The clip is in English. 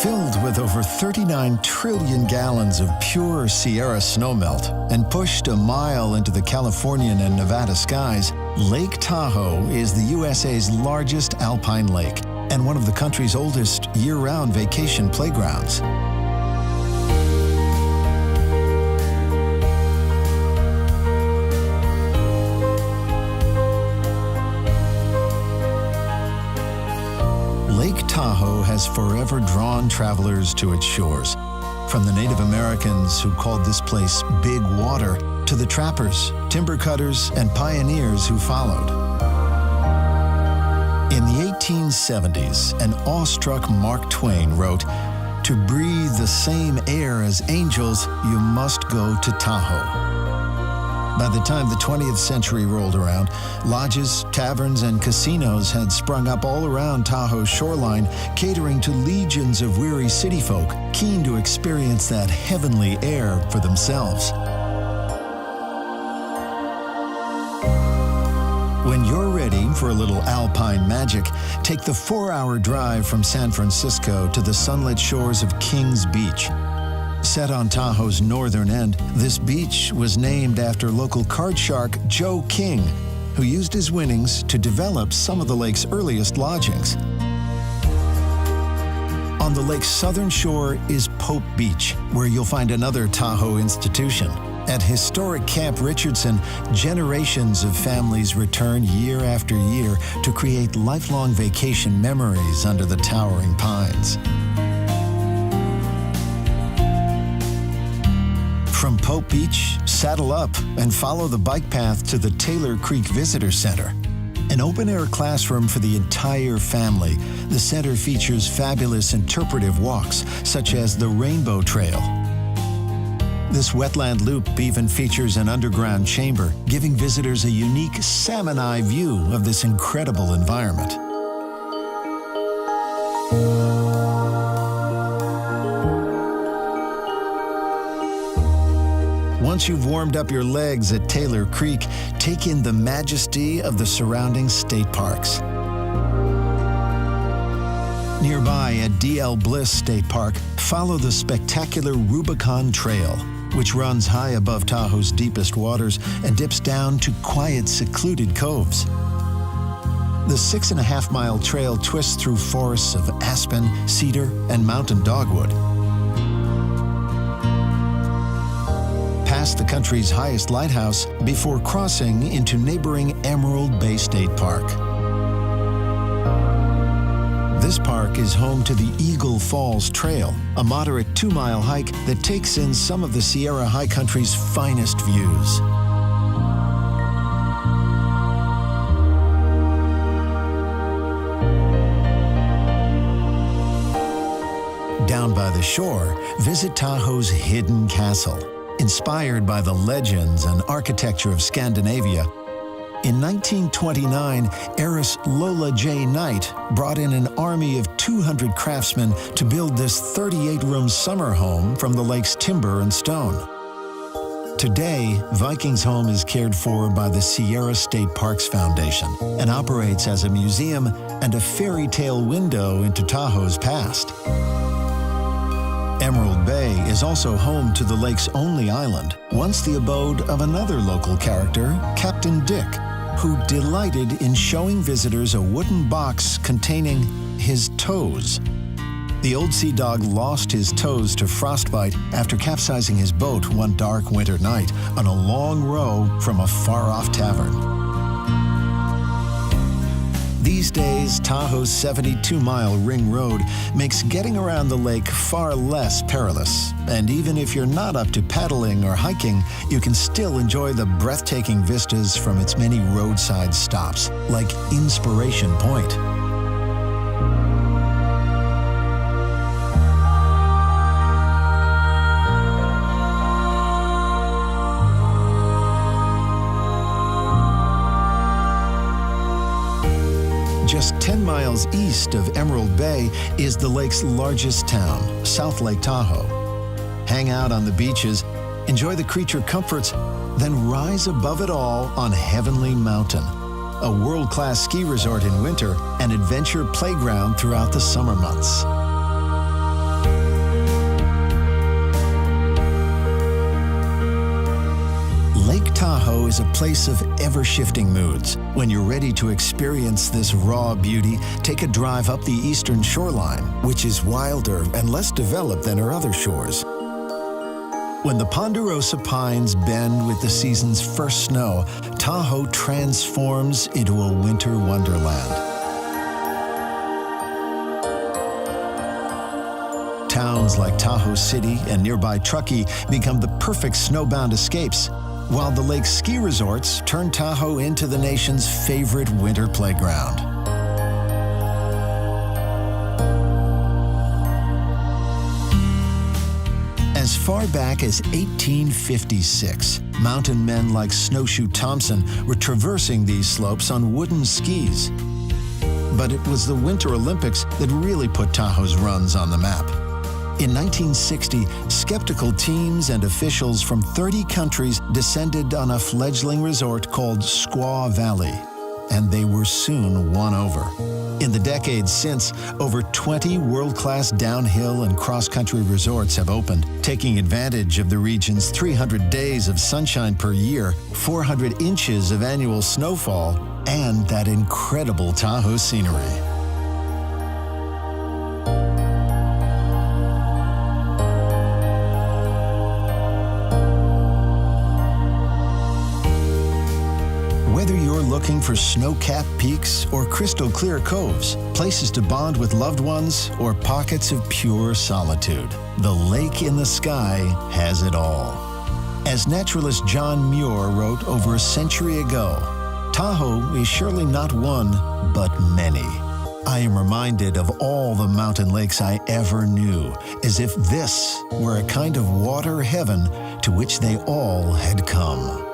Filled with over 39 trillion gallons of pure Sierra snowmelt and pushed a mile into the Californian and Nevada skies, Lake Tahoe is the USA's largest alpine lake and one of the country's oldest year-round vacation playgrounds. Lake Tahoe has forever drawn travelers to its shores, from the Native Americans who called this place Big Water to the trappers, timber cutters, and pioneers who followed. In the 1870s, an awestruck Mark Twain wrote, "To breathe the same air as angels, you must go to Tahoe." By the time the 20th century rolled around, lodges, taverns, and casinos had sprung up all around Tahoe's shoreline, catering to legions of weary city folk keen to experience that heavenly air for themselves. When you're ready for a little alpine magic, take the 4-hour drive from San Francisco to the sunlit shores of Kings Beach. Set on Tahoe's northern end, this beach was named after local card shark Joe King, who used his winnings to develop some of the lake's earliest lodgings. On the lake's southern shore is Pope Beach, where you'll find another Tahoe institution. At historic Camp Richardson, generations of families return year after year to create lifelong vacation memories under the towering pines. From Pope Beach, saddle up and follow the bike path to the Taylor Creek Visitor Center. An open-air classroom for the entire family, the center features fabulous interpretive walks, such as the Rainbow Trail. This wetland loop even features an underground chamber, giving visitors a unique salmon eye view of this incredible environment. Once you've warmed up your legs at Taylor Creek, take in the majesty of the surrounding state parks. Nearby at D.L. Bliss State Park, follow the spectacular Rubicon Trail, which runs high above Tahoe's deepest waters and dips down to quiet, secluded coves. The 6.5-mile trail twists through forests of aspen, cedar, and mountain dogwood. Past the country's highest lighthouse before crossing into neighboring Emerald Bay State Park. This park is home to the Eagle Falls Trail, a moderate 2-mile hike that takes in some of the Sierra High Country's finest views. Down by the shore, visit Tahoe's Hidden Castle. Inspired by the legends and architecture of Scandinavia, in 1929, heiress Lola J. Knight brought in an army of 200 craftsmen to build this 38-room summer home from the lake's timber and stone. Today, Viking's home is cared for by the Sierra State Parks Foundation and operates as a museum and a fairy tale window into Tahoe's past. Emerald Bay is also home to the lake's only island, once the abode of another local character, Captain Dick, who delighted in showing visitors a wooden box containing his toes. The old sea dog lost his toes to frostbite after capsizing his boat one dark winter night on a long row from a far-off tavern. These days, Tahoe's 72-mile ring road makes getting around the lake far less perilous. And even if you're not up to paddling or hiking, you can still enjoy the breathtaking vistas from its many roadside stops, like Inspiration Point. Just 10 miles east of Emerald Bay is the lake's largest town, South Lake Tahoe. Hang out on the beaches, enjoy the creature comforts, then rise above it all on Heavenly Mountain, a world-class ski resort in winter and adventure playground throughout the summer months. Tahoe is a place of ever-shifting moods. When you're ready to experience this raw beauty, take a drive up the eastern shoreline, which is wilder and less developed than our other shores. When the ponderosa pines bend with the season's first snow, Tahoe transforms into a winter wonderland. Towns like Tahoe City and nearby Truckee become the perfect snowbound escapes, while the lake ski resorts turn Tahoe into the nation's favorite winter playground. As far back as 1856, mountain men like Snowshoe Thompson were traversing these slopes on wooden skis. But it was the Winter Olympics that really put Tahoe's runs on the map. In 1960, skeptical teams and officials from 30 countries descended on a fledgling resort called Squaw Valley, and they were soon won over. In the decades since, over 20 world-class downhill and cross-country resorts have opened, taking advantage of the region's 300 days of sunshine per year, 400 inches of annual snowfall, and that incredible Tahoe scenery. Whether you're looking for snow-capped peaks or crystal-clear coves, places to bond with loved ones, or pockets of pure solitude, the lake in the sky has it all. As naturalist John Muir wrote over a century ago, Tahoe is surely not one, but many. I am reminded of all the mountain lakes I ever knew, as if this were a kind of water heaven to which they all had come.